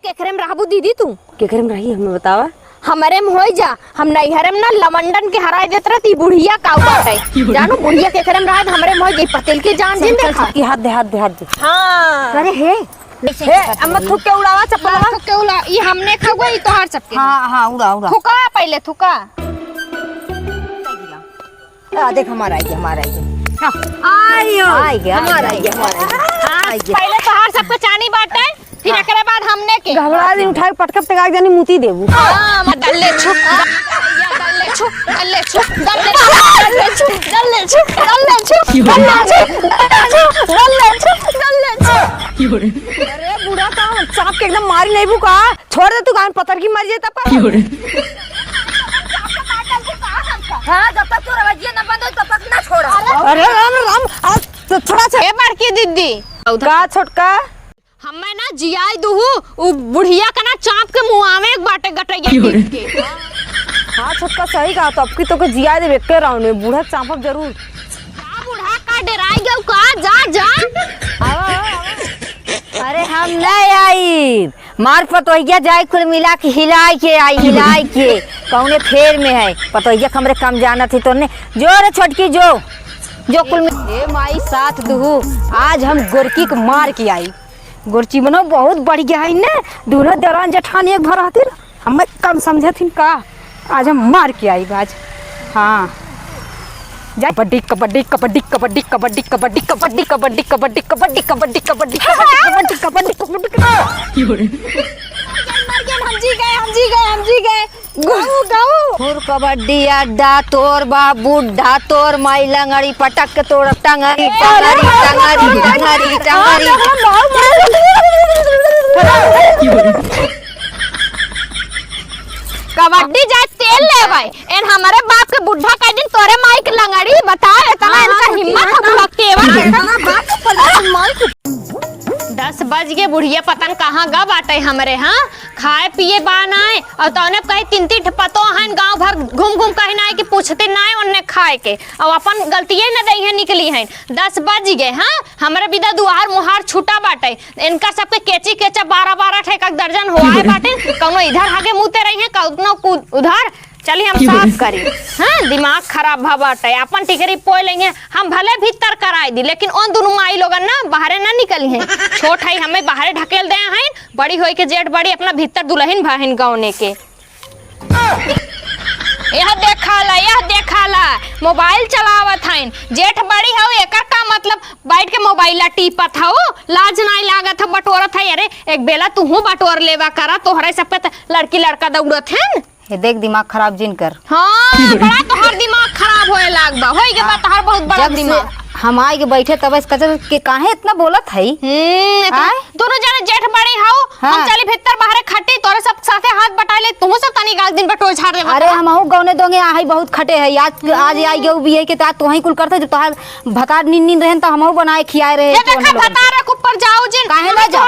केकरे में रहबू दीदी तू? केकरे में रही हमें बतावा। हमारे में होई जा, हम नैहरे में ना लमंडन के हराय देत रहती बुढ़िया काऊ बाटे। जानू बुढ़िया केकरे में रहा हमरे में होई गई पतेल के जान जिन देखा की हाथ दे हाथ दे। हां अरे हे अम्मा थूक के उड़ावा चप्पल थूक के उड़ा ई हमने खागो ई तोहार चप्पल। हां उड़ा थूका पहले थूका। देख हमारा आ गया पहले तोहार सबके चानी बाटे फिर एकरे बाद हमने के घबरा दिन उठा के पटक टका जानी मुती देबू। हां मत दल्ले छुप दल्ले छुप दल्ले छुप दल्ले छुप दल्ले छुप दल्ले छुप दल्ले छुप दल्ले छुप। अरे बुढ़ा का सांप के एकदम मारी नहीं भूका छोड़ दे तू गान पत्थर की मर जाता पर। हां जब तक तू रवैया न बंद हो तब तक ना छोड़। अरे राम तो थोड़ा सा ए बड़की दीदी का छोटका हमें ना जियाई दूहू उ बुढ़िया का ना चाप के मुआवे बाटे गटैया टीप के। हां छोटका सही कहा तो अब की तो के जिया दे के राउंड में बूढ़ा चापक जरूर। का बूढ़ा का डराई गयो का जा जा अरे हम नहीं आई मार पतोहिया जाए कुल मिला के हिलाई के आई हिलाई के कौने फेर में है पतोहिया हमरे कम जाना थी तो ने जो रे छोटकी जो कुल ए माई साथ दुहू आज हम गोरकी को मार के आई। गोरची बनो बहुत बढ़िया है ने दूल्हा दरान जेठानी एक भर आती हमें कम समझे थी का आज हम मार के आई बाज। हाँ कबड्डी कबड्डी कबड्डी कबड्डी कबड्डी कबड्डी कबड्डी कबड्डी कबड्डी कबड्डी कबड्डी कबड्डी कबड्डी कबड्डी कबड्डी हम जी गए गाऊ गाऊ फुर कबड्डी अड्डा तोर बा बुढ़ा तोर माई लंगड़ी पटक के तोड़ टंगरी टंगरी टंगरी टंगरी टंगरी कबड्डी जाए तेल ले भाई एन हमारे बाप के बुढ़ा का दिन तोरे माई के लंगड़ी बता इतना इनका हिम्मत है बुढ़ा 10 बज गए बुढ़िया पतन कहाँ गा बाटे हमरे। हाँ खाए पिए बानाए और तौने कहीं तीन पतो हैं गांव भर घूम घूम कहीं ना कि पूछते ना उन्ने खाए के और अपन गलतियां न दई है निकली हैं। 10 बज गए। हाँ हमारे बिदा दुआर मुहार छूटा बाटे इनका सबके केची केचा 12-12 ठेका दर्जन हुआ बाटे कौनो इधर आगे मुते रही है कौनो उधर चलिए हम साफ करी। हाँ दिमाग खराब भा बाटे अपन टिकरी पोय लेंगे हम भले भीतर कराई दी लेकिन उन दोनों माई लोगन ना बाहर ना निकली हैं। छोट है हमें बाहर ढकेल दे हैं बड़ी होई के जेठ बड़ी अपना भीतर दुल्हन भाहन गावने के। यह देखा ला मोबाइल चलावत हैं जेठ बड़ी हो एकर का मतलब बैठ के मोबाइल टीपत हो लाज नहीं लागत है बटोरत है। अरे एक बेला तू बटोर लेवा करा तोहरे सब पे लड़की लड़का दौड़त है। देख दिमाग खराब जिन कर। हाँ बड़ा तोहर दिमाग खराब होए लाग बा होई के बा तोहर बहुत बड़ा दिमाग। हम आए के बैठे तब इस कचर के काहे इतना बोलत है। दोनों जने जेठ बड़ी हाउ हम चली भीतर बाहर खट्टी तोरे सब साथे हाथ बटा ले तुम सब तनी गाल दिन बटो झाड़ दे। अरे हम गौने दोंगे आई बहुत खटे है आज आई गए बिये के तात तोही कुल करते तोहार भतार नींद रहन त हमहु बनाए खियाए रहे। ये देखा भतार के ऊपर जाओ जिन काहे ना जाओ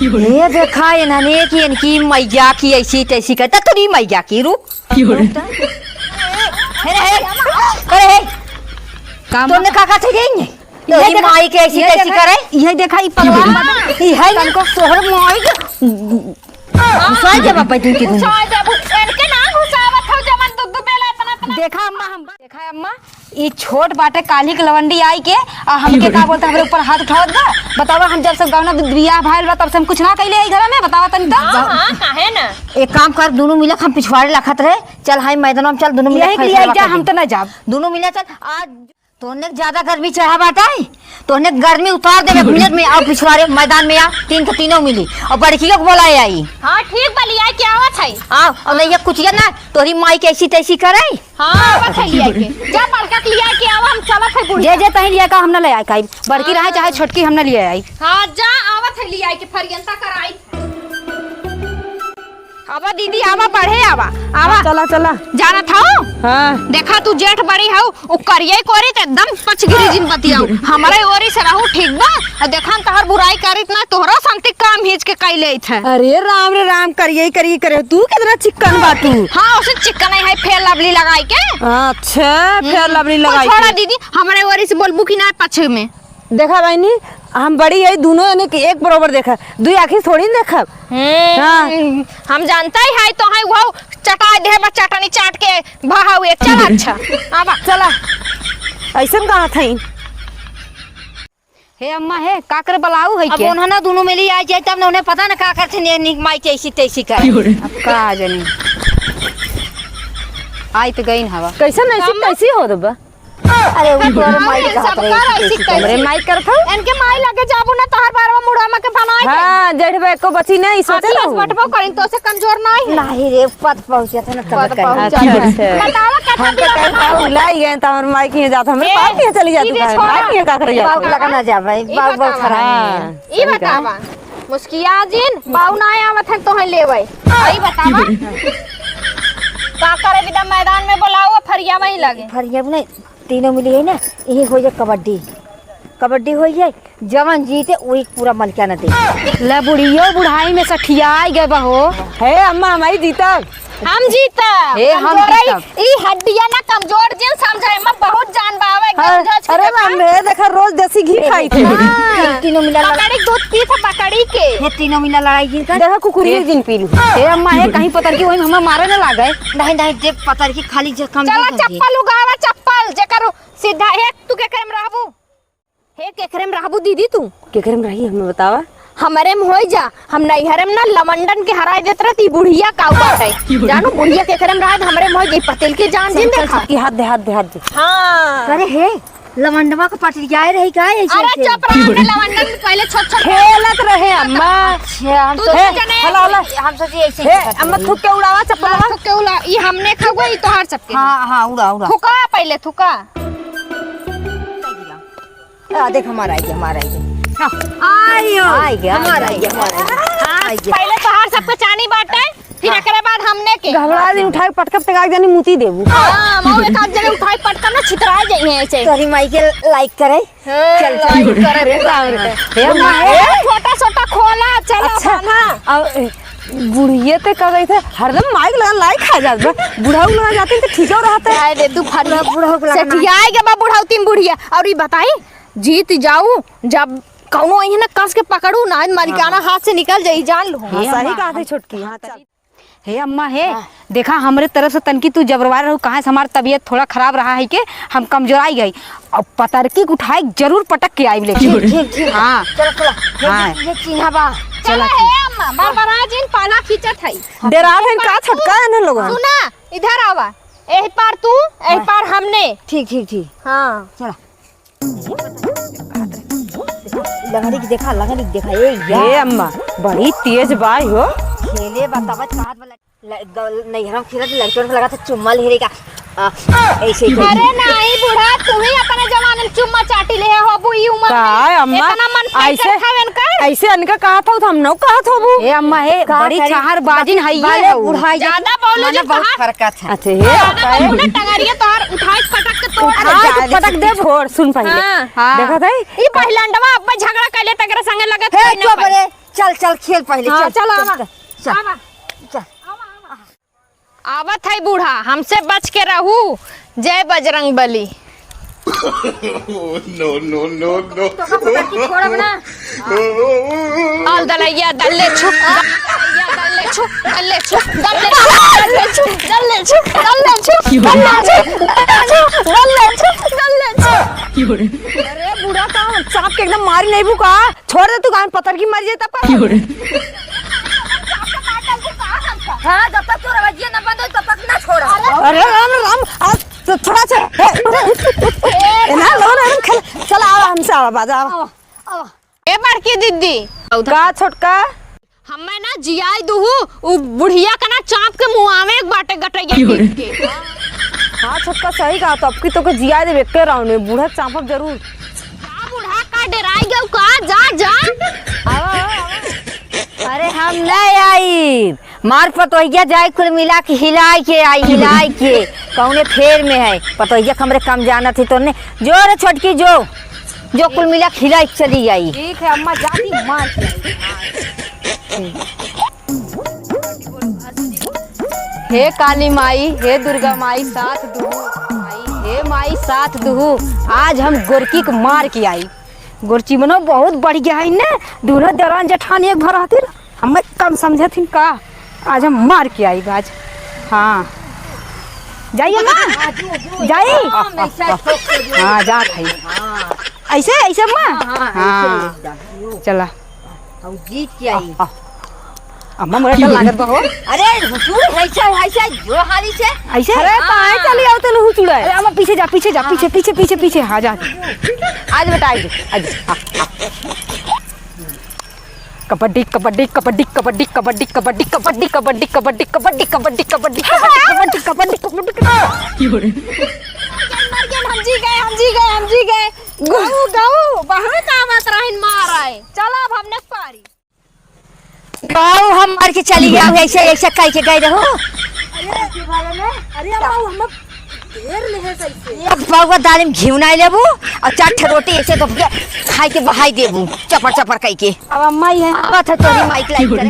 ये देखा इन्होंने कि इनकी मैया की ऐसी तैसी करता थोड़ी मैया की रूप तुमने काका थे गई ये माई के ऐसी तैसी करे यही देखा ई परवाह ई है इनको सोहर माई घुसा जब अपन की घुसा जब इनके ना घुसावत हो जमन दुद्दू बेला इतना देखा अम्मा ये छोट बाटे काली के लवंडी आई के और हमके का बोलता हमरे ऊपर हाथ उठावत बा बतावा हम जब से गावना बियाह भाईल बा तब से हम कुछ ना कइले घर में बतावा तनी त। हां काहे ना एक काम कर दोनों मिलक हम पिछवाड़े लखत रहे चल हाई मैदान में चल दोनों मिलक हम त ना जाब दोनों मिला चल आज तोने ज्यादा गर्मी चढ़ा बाटा है तोने गर्मी उतार दे मिनट में आओ पिछवाड़े मैदान में आ तीन के तीनों मिली और बड़की को बोलाए आई। हां ठीक बलिया क्या आवत है आओ और नहीं कुछ ना तोरी माई के ऐसी तैसी करे। हां आवत है लिया के जा बड़का के लिया के आवा हम चलत है बुढ़िया जे तही लिया का हम ना ले आई काई बड़की रहे चाहे छोटकी हम ना ले आई। हां जा आवत है लिया के फरियंता कराई आवा दीदी आवा बढ़े आवा आवा चला चला। जाना था हाँ देखा तू जेठ बड़ी हाउ ओ करिए कोरी त एकदम पचगिरी जिन बतियाऊ हमारे ओरी से रहू ठीक बा आ देखा तहर बुराई करित ना तोहरा शांति काम हिच के कैले थे। अरे राम रे राम करिए करिए करे तू कितना चिकन बा तू। हां उसे चिकन है फेर लवली लगाई के। अच्छा फिर लवली लगाई छोड़ा दीदी हमारे ओरी से बोलबू कि ना पछे में। देखा बहनी हम बड़ी है दोनों ने एक बराबर देखा दुई आखिर थोड़ी देखा। हाँ। हम जानता ही है तो है वो चटा दे बा चटनी चाट के भाव एक चल अच्छा आवा चला ऐसा कहा था। हे अम्मा हे काकर बलाऊ है अब के उन्होंने दोनों मिली आ जाए तब उन्हें पता ना का करते ने निक माई कैसी तैसी कर अब का जानी आई तो गई हवा कैसा नहीं कैसी हो रहा। अरे ऊपर माई कहत रही हमरे माई करत हूं इनके माई लगे जाबू ना तहर बारवा मुड़ामा के बनाए हां जेठ बे को बची नहीं सोचे ना बटबो करिन तो से कमजोर नहीं है नहीं रे पद पहुंचे थे ना तब बतावा कथा दिया लाई गए त हमर माई के जात हमरे पास के चली जात है माई के का करे बाबू जात लगा ना जा भाई बाबू बहुत खराब ई बतावा मुस्किया जिन बाऊ ना आवत है तो है लेवे ई बतावा का करे विदा मैदान में बुलाओ फरिया वही लगे फरियब नहीं तीनों मिली है ना यही हो जाए कबड्डी कबड्डी हो जाए जवान जीते वही पूरा मलका न दे ले बुढ़ियो बुढ़ाई में सठियाई गए बहो। हे अम्मा हमारी जीतब हम जीता ए, हम जीतब। ई हड्डियां ना कमजोर जिन समझे में बहुत जान बावे अरे मम्मी देखा रोज देसी घी खाई थे। तीनों मिला बकरी दूध पी था बकरी के ये तीनों मिला लड़ाई जीत देखा कुकुरी दिन पी लू। हे अम्मा हे कहीं पतर की वही हमें मारे न लागे नहीं नहीं देख पतर की खाली जे कम चला चप्पल उगावा चप्पल जे करो सीधा हे तू के करम रहबू हे के करम रहबू दीदी तू के करम रही हमें बतावा। हमरे में होई जा हम नहीं हरम ना लमंडन के हराय देत रहती बुढ़िया काऊ बाटे जानू बुढ़िया के करम रहत हमरे में होई गई पतेल के जान जिन देखा की हाथ दे हाथ दे। हां अरे हे लवंडवा का पटरिया रही का ऐसे अरे चुप रह हमने लमंडन में पहले छोट छोट खेलत रहे अम्मा। अच्छा हम तू तो तो जने हला हला हम सोची ऐसे हे अम्मा थूक के उड़ावा चप्पल। थुके उला ई हमने खागो ई तोहार सबके हां हां उड़ा उड़ा थुका पहले थुका आ देख हमारा आ गया आयो हमारा आ गया पहले तोहार सबके चानी बाटे फिर एकरे बाद हमने के घबरा दिन उठा के पटकब तक आग जानी मुती देबू। हां मौ एक आध जने उठाई पटका ना छितरा जाई है ऐसे तोरी माई के लाइक करे चल चल करे हे अम्मा हे छोटा छोटा खोला चला अच्छा। बना अब बुढ़िए ते कर रही थे हरदम माइक लगा लाई खा जात बा बुढ़ाऊ लगा जाते तो ठीक हो रहता है। आए दे तू फरिया बुढ़ऊ को लगाना। सेठियाए के बा बुढ़ाऊ तीन बुढ़िया और ई बताई जीत जाऊ जब कौनो अइहे ना कस के पकड़ू ना मालिकाना हाथ से निकल जाई जान लो हाँ, सही कहा थी छोटकी। हाँ चल हे अम्मा हे देखा हमरे तरफ से तनकी तू जबरवा रहू कहाँ से हमारी तबीयत थोड़ा खराब रहा है के हम कमजोराई गई अब पतरकी उठाई जरूर पटक के आई लेकिन ठीक हाँ चलो चलो हाँ ये चिन्हा बा चला हे अम्मा बारबरा जिन पाला खींचत है डेरा है का छटका है ना लोगन। सुना इधर आवा एही पार तू एही पार हमने ठीक ठीक ठीक हां चला लगड़ी की देखा ए हे अम्मा बड़ी तेज बाई हो। खेले बतावत कहात वाला नहीं हम खेलत लड़कों को लगा था चुम्मा ले का ऐसे ही अरे नहीं बूढ़ा तू ही अपने जमाने में चुम्मा चाटी ले हो बु ई उम्र का में अम्मा इतना मन ऐसे खावेन कर ऐसे अनका कहा था तो हम न कहा था वो। हे अम्मा हे बड़ी चाहर बाजिन है ये बुढ़ाई ज्यादा बोलो जी बहुत कहा फर्क था अच्छा हे ज्यादा बोलो ना टंगरिया तोहर उठाई पटक के तोड़ हाँ तो पटक दे छोड़ सुन पहले हाँ। देखा था ई पहिलंडवा अब झगड़ा कैले तकरे संगे लगत हे कोई ना चुप रे चल चल खेल पहले हाँ, चल चल आवा चल आवा चल आवत है बूढ़ा हमसे बच के रहू जय Bajrang Bali no, no, no, no. छोड़ब ना आल दलैया दल्ले छुप दल्ले छुप दल्ले छुप दल्ले छुप दल्ले छुप दल्ले छुप दल्ले छुप दल्ले छुप अरे बूढ़ा का सांप के एकदम मारी नहीं भूका छोड़ दे तू गान पत्थर की मर जाए तब हां जब तक तू रवैया न बंद हो तब तक ना छोड़ अरे राम राम तो थोड़ा सा ना लो ना खेल चल आवा हमसे आवा बाजा आवा ए बड़की दीदी का छोटका हमें ना जियाई दूहू उ बुढ़िया का ना चाप के मुआवे एक बाटे गटैया देख के हाँ छोटका सही कहा तो अब की तो को जिया दे के राउंड में बूढ़ा चापब जरूर का बूढ़ा का डराई गयो का जा जा अरे हम नहीं आई मार पतोहिया जाए कुल मिला के हिलाई के कौने फेर में है पतोहिया हमरे कम जाना थी तो ने जो रे छोटकी जो कुल मिला के हिलाई के चली आई। ठीक है अम्मा जाती मार के आई। हे काली माई, हे दुर्गा माई साथ दुहू माई, हे माई साथ दुहू। आज हम गोरकी को मार के आई। गोरची बनो बहुत बढ़िया है ना, दूल्हा दरान जठानी एक भर आती हमें कम समझे थी का। आज हम मार के आई आज। हाँ जाइए ना जाइए। हाँ जा भाई ऐसे ऐसे माँ। हाँ चला जीत के आई। अम्मा मोरा डर लागत बा हो। अरे हुजूर ऐसा जो हाली से ऐसे अरे काहे चली आओ तू चुड़ा। अरे अम्मा पीछे जा पीछे। हाँ जा आज बेटा आज कबड्डी कबड्डी कबड्डी कबड्डी कबड्डी कबड्डी कबड्डी कबड्डी कबड्डी कबड्डी कबड्डी कबड्डी कबड्डी कबड्डी कबड्डी। हम जी गए गाऊ बाहर का बात रहिन मार आए। चलो अब हमने पारी गाँव हम मार के चली गया ऐसे कह के गए रहो। अरे हम देर ले है कैसे एक पाव दाल में घी नहीं लेबू और 4 रोटी ऐसे तो खाई के बहाई देबू चपर कह के। अब अम्मा ही है आवत है तोरी माइक लाइक करे।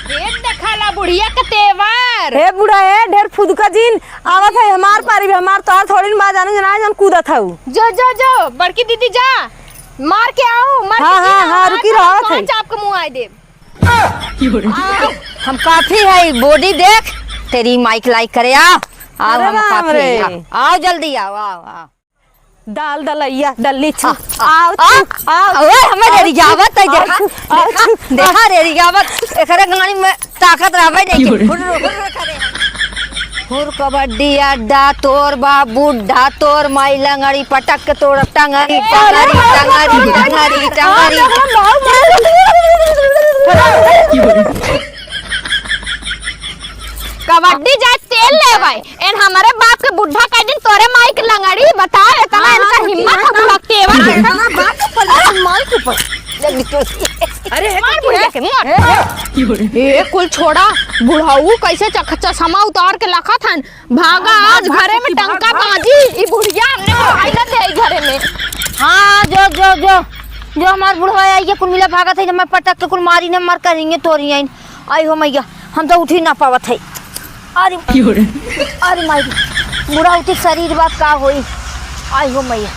देख देखाला बुढ़िया के तेवर। हे बुढ़ा है ढेर फुद का जीन आवत है हमार पारी भी हमार तो थोड़ी मां जाने जना जन कूदत है। जो बड़की दीदी जा मार के आओ मार हाँ, के हाँ, हाँ, रुकी रहो थे। आपके मुंह आए दे। हम काफी है बॉडी देख तेरी माइक लाइक करे आओ अरे हम राम काफी रे। है, आओ जल्दी आओ। दाल दलैया डल्ली छू आओ ओए हमें रेरियावत है देखा रेरियावत एकरे गाड़ी में ताकत रहबे नहीं के करे। हुर कबड्डी अड्डा तोर बा बुड्ढा तोर माई लंगड़ी पटक के तोड़ टंगरी कबड्डी जा तेल ले भाई एन हमारे बाप के बुढ़ा का दिन तोरे माई के लंगड़ी बता इतना इनका हिम्मत है बुढ़ा तेवर माई के ऊपर अरे मार बुढ़िया के मार ए कुल छोड़ा बुढ़ाऊ कैसे चश्मा उतार के लखा थन भागा आज घरे में टंका बाजी ई बुढ़िया हमने खाइला दे घरे में। हाँ जो हमार बुढ़वा आई के कुल मिला भागत है मैं पटक के कुल मारी ने मर करेंगे तोरी आई। आई हो मैया हम तो उठी ना पावत है। अरे माई बुढ़ा उठी शरीर बात का होई। आई हो मैया